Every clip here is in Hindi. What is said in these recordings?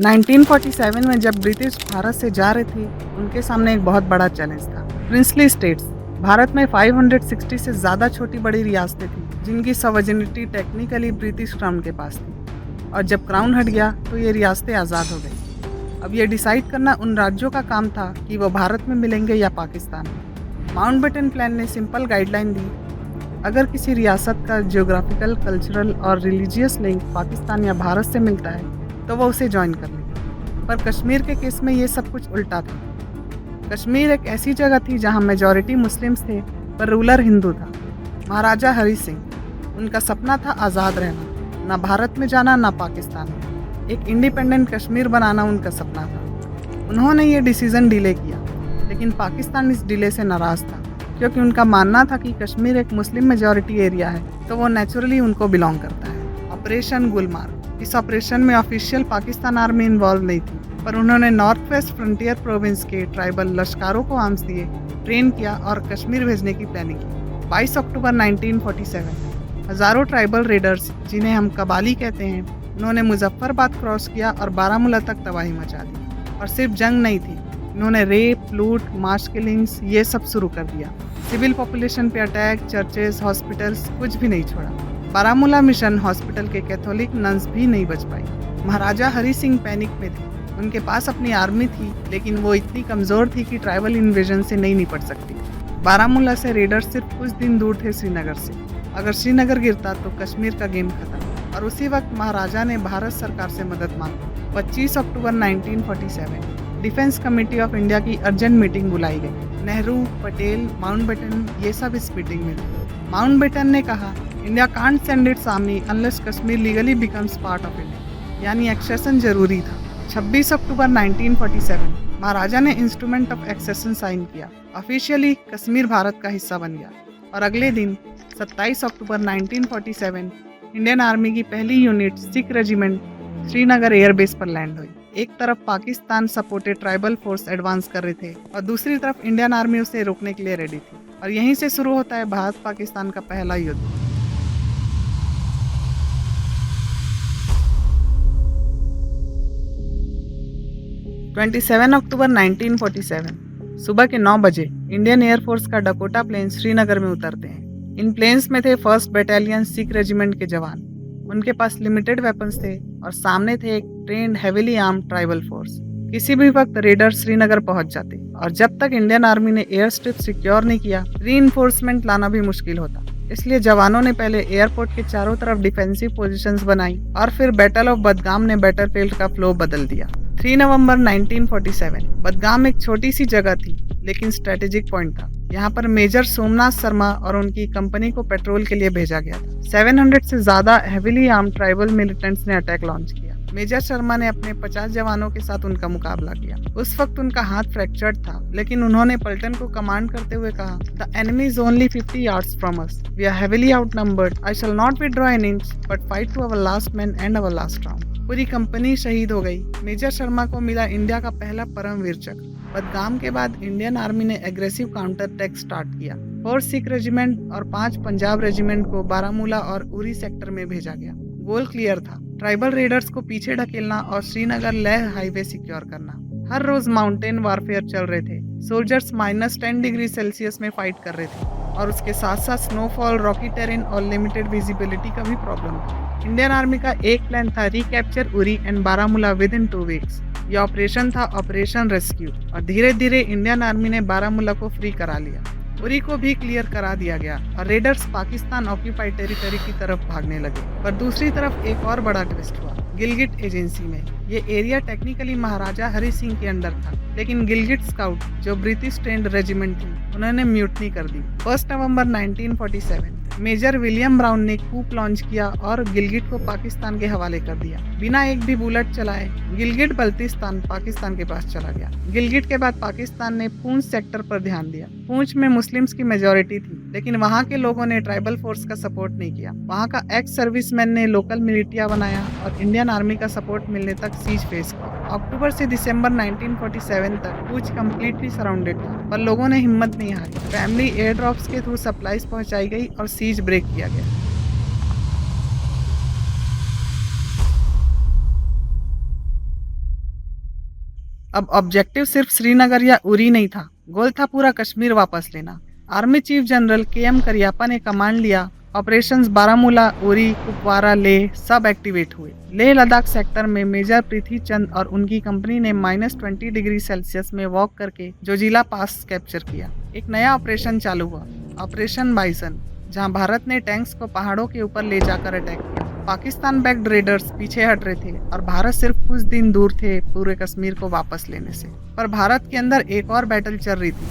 1947 में जब ब्रिटिश भारत से जा रहे थे, उनके सामने एक बहुत बड़ा चैलेंज था। प्रिंसली स्टेट्स, भारत में 560 से ज़्यादा छोटी बड़ी रियासतें थीं, जिनकी सॉवरेनिटी टेक्निकली ब्रिटिश क्राउन के पास थी। और जब क्राउन हट गया, तो ये रियासतें आज़ाद हो गई। अब ये डिसाइड करना उन राज्यों का काम था कि वो भारत में मिलेंगे या पाकिस्तान में। माउंटबेटन प्लान ने सिंपल गाइडलाइन दी, अगर किसी रियासत का जियोग्राफिकल, कल्चरल और रिलीजियस लिंक पाकिस्तान या भारत से मिलता है, तो वह उसे ज्वाइन कर ले। पर कश्मीर के केस में ये सब कुछ उल्टा था। कश्मीर एक ऐसी जगह थी जहां मेजॉरिटी मुस्लिम्स थे, पर रूलर हिंदू था। महाराजा हरी सिंह, उनका सपना था आज़ाद रहना, ना भारत में जाना ना पाकिस्तान में। एक इंडिपेंडेंट कश्मीर बनाना उनका सपना था। उन्होंने ये डिसीज़न डिले किया, लेकिन पाकिस्तान इस डिले से नाराज़ था, क्योंकि उनका मानना था कि कश्मीर एक मुस्लिम मेजॉरिटी एरिया है, तो वो नेचुरली उनको बिलोंग करता है। ऑपरेशन गुलमार्ग, इस ऑपरेशन में ऑफिशियल पाकिस्तान आर्मी इन्वॉल्व नहीं थी, पर उन्होंने नॉर्थ वेस्ट फ्रंटियर प्रोविंस के ट्राइबल लश्कारों को आर्म्स दिए, ट्रेन किया और कश्मीर भेजने की प्लानिंग की। 22 अक्टूबर 1947 हज़ारों ट्राइबल रेडर्स, जिन्हें हम कबाली कहते हैं, उन्होंने मुजफ्फरबाद क्रॉस किया और बारामूला तक तबाही मचा दी। और सिर्फ जंग नहीं थी, उन्होंने रेप, लूट, मास किलिंग्स ये सब शुरू कर दिया। सिविल पॉपुलेशन पे अटैक, चर्चेस, हॉस्पिटल्स, कुछ भी नहीं छोड़ा। बारामूला मिशन हॉस्पिटल के कैथोलिक नन्स भी नहीं बच पाई। महाराजा हरी सिंह पैनिक में थे। उनके पास अपनी आर्मी थी, लेकिन वो इतनी कमज़ोर थी कि ट्राइबल इन्वेजन से नहीं निपट सकती। बारामूला से रेडर्स सिर्फ कुछ दिन दूर थे श्रीनगर से। अगर श्रीनगर गिरता तो कश्मीर का गेम खत्म। और उसी वक्त महाराजा ने भारत सरकार से मदद मांगी। 25 अक्टूबर 1947 डिफेंस कमेटी ऑफ इंडिया की अर्जेंट मीटिंग बुलाई गई। नेहरू, पटेल, माउंटबेटन ये सब इस मीटिंग में थे। माउंटबेटन ने कहा, India can't send it's army unless Kashmir legally becomes part of India, यानी एक्सेशन जरूरी था। 26 अक्टूबर 1947 महाराजा ने इंस्ट्रूमेंट ऑफ एक्सेशन साइन किया। ऑफिशियली कश्मीर भारत का हिस्सा बन गया। और अगले दिन 27 अक्टूबर 1947 इंडियन आर्मी की पहली unit Sikh regiment Srinagar airbase पर लैंड हुई। एक तरफ Pakistan supported tribal force advance कर रहे थे और दूसरी तरफ इंडियन आर्मी उसे रोकने के लिए रेडी थी। और यहीं से शुरू होता है भारत पाकिस्तान का पहला युद्ध। 27 अक्टूबर 1947 सुबह के 9 बजे इंडियन एयरफोर्स का डकोटा प्लेन श्रीनगर में उतरते हैं। इन प्लेन्स में थे 1st बटालियन सिख रेजिमेंट के जवान। उनके पास लिमिटेड वेपन्स थे और सामने थे एक trained heavily armed tribal force. किसी भी वक्त रेडर श्रीनगर पहुंच जाते और जब तक इंडियन आर्मी ने एयर स्ट्रिप सिक्योर नहीं किया, रीइंफोर्समेंट लाना भी मुश्किल होता। इसलिए जवानों ने पहले एयरपोर्ट के चारों तरफ डिफेंसिव पोजीशंस बनाई और फिर बैटल ऑफ बदगाम ने बैटलफील्ड का फ्लो बदल दिया। 3 नवंबर 1947 बदगाम एक छोटी सी जगह थी, लेकिन स्ट्रेटेजिक पॉइंट था। यहाँ पर मेजर सोमनाथ शर्मा और उनकी कंपनी को पेट्रोल के लिए भेजा गया था। 700 से ज्यादा हेविली आर्म्ड ट्राइबल मिलिटेंट्स ने अटैक लॉन्च किया। मेजर शर्मा ने अपने 50 जवानों के साथ उनका मुकाबला किया। उस वक्त उनका हाथ फ्रैक्चर्ड था, लेकिन उन्होंने पलटन को कमांड करते हुए कहा, the enemy is only 50 yards from us, we are heavily outnumbered, I shall not withdraw an inch but fight to our last man and our last round. पूरी कंपनी शहीद हो गई। मेजर शर्मा को मिला इंडिया का पहला परमवीर चक्र। बदगाम के बाद इंडियन आर्मी ने एग्रेसिव काउंटर अटैक स्टार्ट किया। 4 सिख रेजिमेंट और 5 पंजाब रेजिमेंट को बारामूला और उरी सेक्टर में भेजा गया। गोल क्लियर था, ट्राइबल रेडर्स को पीछे ढकेलना और श्रीनगर लेह हाईवे सिक्योर करना। हर रोज माउंटेन वारफेयर चल रहे थे। सोल्जर्स -10 डिग्री सेल्सियस में फाइट कर रहे थे और उसके साथ साथ स्नोफॉल, रॉकी टेरेन और लिमिटेड विजिबिलिटी का भी प्रॉब्लम था। इंडियन आर्मी का एक प्लान था, recapture Uri and Baramulla with in 2 weeks. यह ऑपरेशन था ऑपरेशन रेस्क्यू और धीरे धीरे इंडियन आर्मी ने बारामूला को फ्री करा लिया। उरी को भी क्लियर करा दिया गया और रेडर्स पाकिस्तान ऑक्यूपाइड टेरिटरी की तरफ भागने लगे। पर दूसरी तरफ एक और बड़ा ट्विस्ट हुआ गिलगिट एजेंसी में। ये एरिया टेक्निकली महाराजा हरी सिंह के अंडर था, लेकिन गिलगिट स्काउट जो ब्रिटिश ट्रेंड रेजिमेंट थी, उन्होंने म्यूटनी कर दी। 1 नवंबर 1947 मेजर विलियम ब्राउन ने कूप लॉन्च किया और गिलगिट को पाकिस्तान के हवाले कर दिया। बिना एक भी बुलेट चलाए गिलगिट बल्तिस्तान पाकिस्तान के पास चला गया। गिलगिट के बाद पाकिस्तान ने पूंछ सेक्टर पर ध्यान दिया। पूंछ में मुस्लिम्स की मेजॉरिटी थी, लेकिन वहाँ के लोगों ने ट्राइबल फोर्स का सपोर्ट नहीं किया। वहाँ का एक्स सर्विसमैन ने लोकल मिलिटिया बनाया और इंडियन आर्मी का सपोर्ट मिलने तक सीज फेस किया। अक्टूबर से दिसंबर 1947 तक पूंछ कंप्लीटली सराउंडेड था, पर लोगों ने हिम्मत नहीं हारी। फैमिली एयर ड्रॉप्स के थ्रू सप्लाईज पहुंचाई गई और सीज ब्रेक किया गया। अब ऑब्जेक्टिव सिर्फ श्रीनगर या उरी नहीं था, गोल था पूरा कश्मीर वापस लेना। Army chief general KM. Cariappa ने कमांड लिया। ऑपरेशंस बारामूला, उरी, कुपवारा, लेह सब एक्टिवेट हुए। लेह लद्दाख सेक्टर में मेजर पृथ्वी चंद और उनकी कंपनी ने -20 डिग्री सेल्सियस में वॉक करके जोजिला पास कैप्चर किया। एक नया ऑपरेशन चालू हुआ, ऑपरेशन बाइसन, जहां भारत ने टैंक्स को पहाड़ों के ऊपर ले जाकर अटैक किया। पाकिस्तान बैक्ड रेडर्स पीछे हट रहे थे और भारत सिर्फ कुछ दिन दूर थे पूरे कश्मीर को वापस लेने से। पर भारत के अंदर एक और बैटल चल रही थी,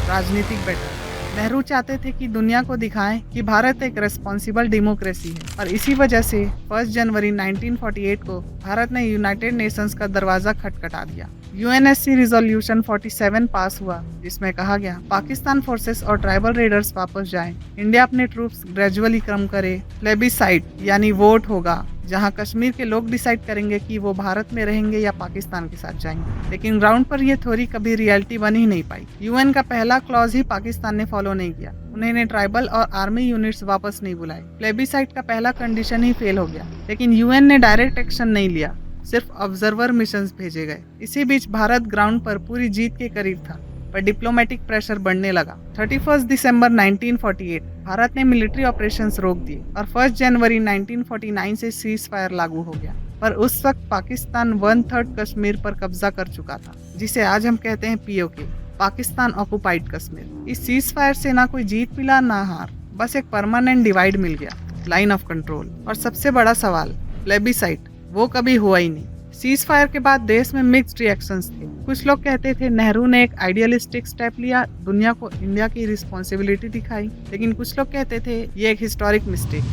राजनीतिक बैटल। नेहरू चाहते थे कि दुनिया को दिखाएं कि भारत एक रेस्पॉन्सिबल डेमोक्रेसी है, और इसी वजह से 1 जनवरी 1948 को भारत ने यूनाइटेड नेशंस का दरवाजा खटखटा दिया। यूएनएससी रिजोल्यूशन 47 पास हुआ, जिसमें कहा गया पाकिस्तान फोर्सेस और ट्राइबल रेडर्स वापस जाएं, इंडिया अपने ट्रूप्स ग्रेजुअली कम करे, प्लेबिसाइट यानी वोट होगा जहां कश्मीर के लोग डिसाइड करेंगे कि वो भारत में रहेंगे या पाकिस्तान के साथ जाएंगे। लेकिन ग्राउंड पर ये थ्योरी कभी रियलिटी बन ही नहीं पाई। यूएन का पहला क्लॉज ही पाकिस्तान ने फॉलो नहीं किया। उन्होंने ट्राइबल और आर्मी यूनिट्स वापस नहीं बुलाए। प्लेबिसाइट का पहला कंडीशन ही फेल हो गया। लेकिन यूएन ने डायरेक्ट एक्शन नहीं लिया, सिर्फ ऑब्जर्वर मिशंस भेजे गए। इसी बीच भारत ग्राउंड पर पूरी जीत के करीब था, पर डिप्लोमेटिक प्रेशर बढ़ने लगा। 31 दिसंबर 1948 भारत ने मिलिट्री ऑपरेशंस रोक दिए और 1 जनवरी 1949 से सीज फायर लागू हो गया। पर उस वक्त पाकिस्तान 1/3 कश्मीर पर कब्जा कर चुका था, जिसे आज हम कहते हैं पीओके, पाकिस्तान ऑक्युपाइड कश्मीर। इस सीज फायर से ना कोई जीत मिला ना हार, बस एक परमानेंट डिवाइड मिल गया, लाइन ऑफ कंट्रोल। और सबसे बड़ा सवाल, प्लेबिसाइट, वो कभी हुआ ही नहीं। सीज फायर के बाद देश में मिक्स्ड रिएक्शंस थे। कुछ लोग कहते थे नेहरू ने एक आइडियलिस्टिक स्टेप लिया, दुनिया को इंडिया की रिस्पॉन्सिबिलिटी दिखाई। लेकिन कुछ लोग कहते थे ये एक हिस्टोरिक मिस्टेक।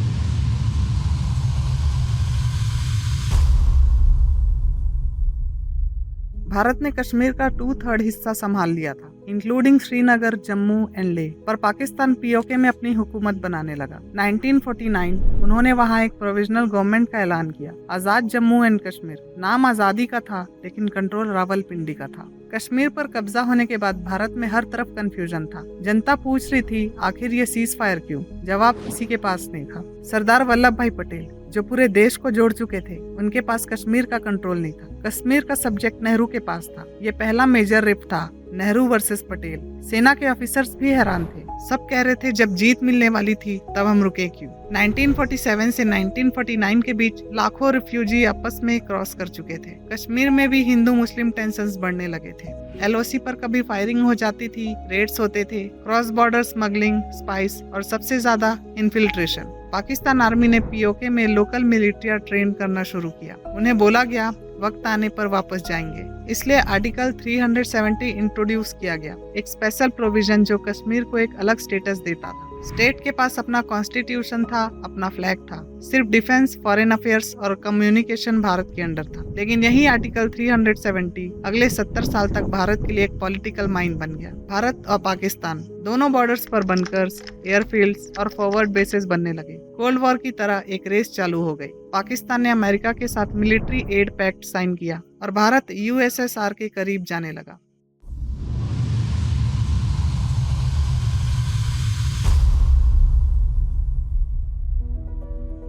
भारत ने कश्मीर का 2/3 हिस्सा संभाल लिया था, इंक्लूडिंग श्रीनगर, जम्मू एंड लेह। पर पाकिस्तान पीओके में अपनी हुकूमत बनाने लगा। 1949 उन्होंने वहां एक प्रोविजनल गवर्नमेंट का ऐलान किया, आजाद जम्मू एंड कश्मीर। नाम आजादी का था, लेकिन कंट्रोल रावलपिंडी का था। कश्मीर पर कब्जा होने के बाद भारत में हर तरफ कंफ्यूजन था। जनता पूछ रही थी आखिर ये सीज फायर क्यों? जवाब किसी के पास नहीं था। सरदार वल्लभ भाई पटेल, जो पूरे देश को जोड़ चुके थे, उनके पास कश्मीर का कंट्रोल नहीं था। कश्मीर का सब्जेक्ट नेहरू के पास था। ये पहला मेजर रिफ्ट था, नेहरू वर्सेस पटेल। सेना के ऑफिसर्स भी हैरान थे। सब कह रहे थे जब जीत मिलने वाली थी तब हम रुके क्यों? 1947 से 1949 के बीच लाखों रिफ्यूजी आपस में क्रॉस कर चुके थे। कश्मीर में भी हिंदू मुस्लिम टेंशंस बढ़ने लगे थे। एलओसी पर कभी फायरिंग हो जाती थी, रेड्स होते थे, क्रॉस बॉर्डर स्मगलिंग, स्पाइस और सबसे ज्यादा इन्फिल्ट्रेशन। पाकिस्तान आर्मी ने पीओके में लोकल मिलिट्री ट्रेन करना शुरू किया। उन्हें बोला गया वक्त आने पर वापस जाएंगे, इसलिए आर्टिकल 370 इंट्रोड्यूस किया गया, एक स्पेशल प्रोविजन जो कश्मीर को एक अलग स्टेटस देता था। स्टेट के पास अपना कॉन्स्टिट्यूशन था, अपना फ्लैग था, सिर्फ डिफेंस, फॉरेन अफेयर्स और कम्युनिकेशन भारत के अंडर था। लेकिन यही आर्टिकल 370 अगले 70 साल तक भारत के लिए एक पॉलिटिकल माइन बन गया। भारत और पाकिस्तान दोनों बॉर्डर्स पर बंकर्स, एयरफील्ड्स और फॉरवर्ड बेसेस बनने लगे। कोल्ड वॉर की तरह एक रेस चालू हो गई। पाकिस्तान ने अमेरिका के साथ मिलिट्री एड पैक्ट साइन किया और भारत यूएसएसआर के करीब जाने लगा।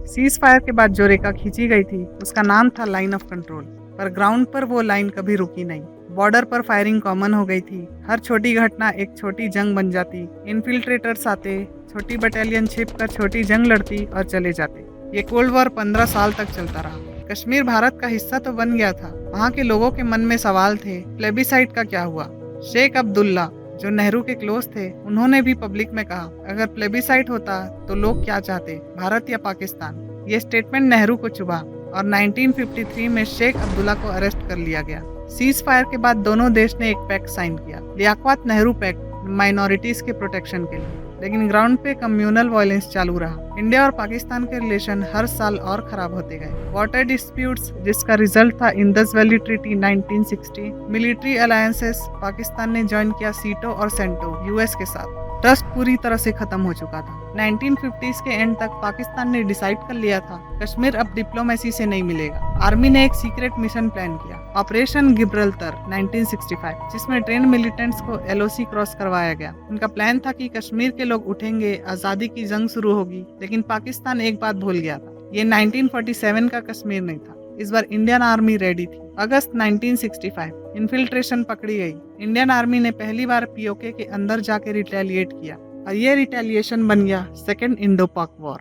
सीज फायर के बाद जो रेखा खींची गई थी उसका नाम था लाइन ऑफ कंट्रोल। पर ग्राउंड पर वो लाइन कभी रुकी नहीं। बॉर्डर पर फायरिंग कॉमन हो गई थी। हर छोटी घटना एक छोटी जंग बन जाती। इन्फिल्ट्रेटर्स आते, छोटी बटालियन छिप कर छोटी जंग लड़ती और चले जाते। ये कोल्ड वॉर 15 साल तक चलता रहा। कश्मीर भारत का हिस्सा तो बन गया था। वहाँ के लोगों के मन में सवाल थे, प्लेबिसाइट का क्या हुआ? शेख अब्दुल्ला, जो नेहरू के क्लोज थे, उन्होंने भी पब्लिक में कहा अगर प्लेबिसाइट होता तो लोग क्या चाहते, भारत या पाकिस्तान? ये स्टेटमेंट नेहरू को चुभा और 1953 में शेख अब्दुल्ला को अरेस्ट कर लिया गया। सीज फायर के बाद दोनों देश ने एक पैक्ट साइन किया, लियाकत नेहरू पैक्ट, माइनॉरिटीज के प्रोटेक्शन के लिए। लेकिन ग्राउंड पे कम्युनल वायलेंस चालू रहा। इंडिया और पाकिस्तान के रिलेशन हर साल और खराब होते गए। वाटर डिस्प्यूट्स, जिसका रिजल्ट था Indus valley treaty 1960। Military alliances, Pakistan ने ज्वाइन किया सीटो और सेंटो यूएस के साथ। ट्रस्ट पूरी तरह से खत्म हो चुका था। 1950s के एंड तक पाकिस्तान ने डिसाइड कर लिया था कश्मीर अब डिप्लोमेसी से नहीं मिलेगा। आर्मी ने एक सीक्रेट मिशन प्लान किया, ऑपरेशन गिब्रल्टर 1965, जिसमें ट्रेन मिलिटेंट्स को एलओसी क्रॉस करवाया गया। उनका प्लान था कि कश्मीर के लोग उठेंगे, आजादी की जंग शुरू होगी। लेकिन पाकिस्तान एक बात भूल गया था, ये 1947 का कश्मीर नहीं था, इस बार इंडियन आर्मी रेडी थी। अगस्त 1965 इन्फिल्ट्रेशन पकड़ी गई। इंडियन आर्मी ने पहली बार पीओके के अंदर जाके रिटेलिएट किया और ये रिटेलिएशन बन गया सेकेंड इंडो पाक वॉर।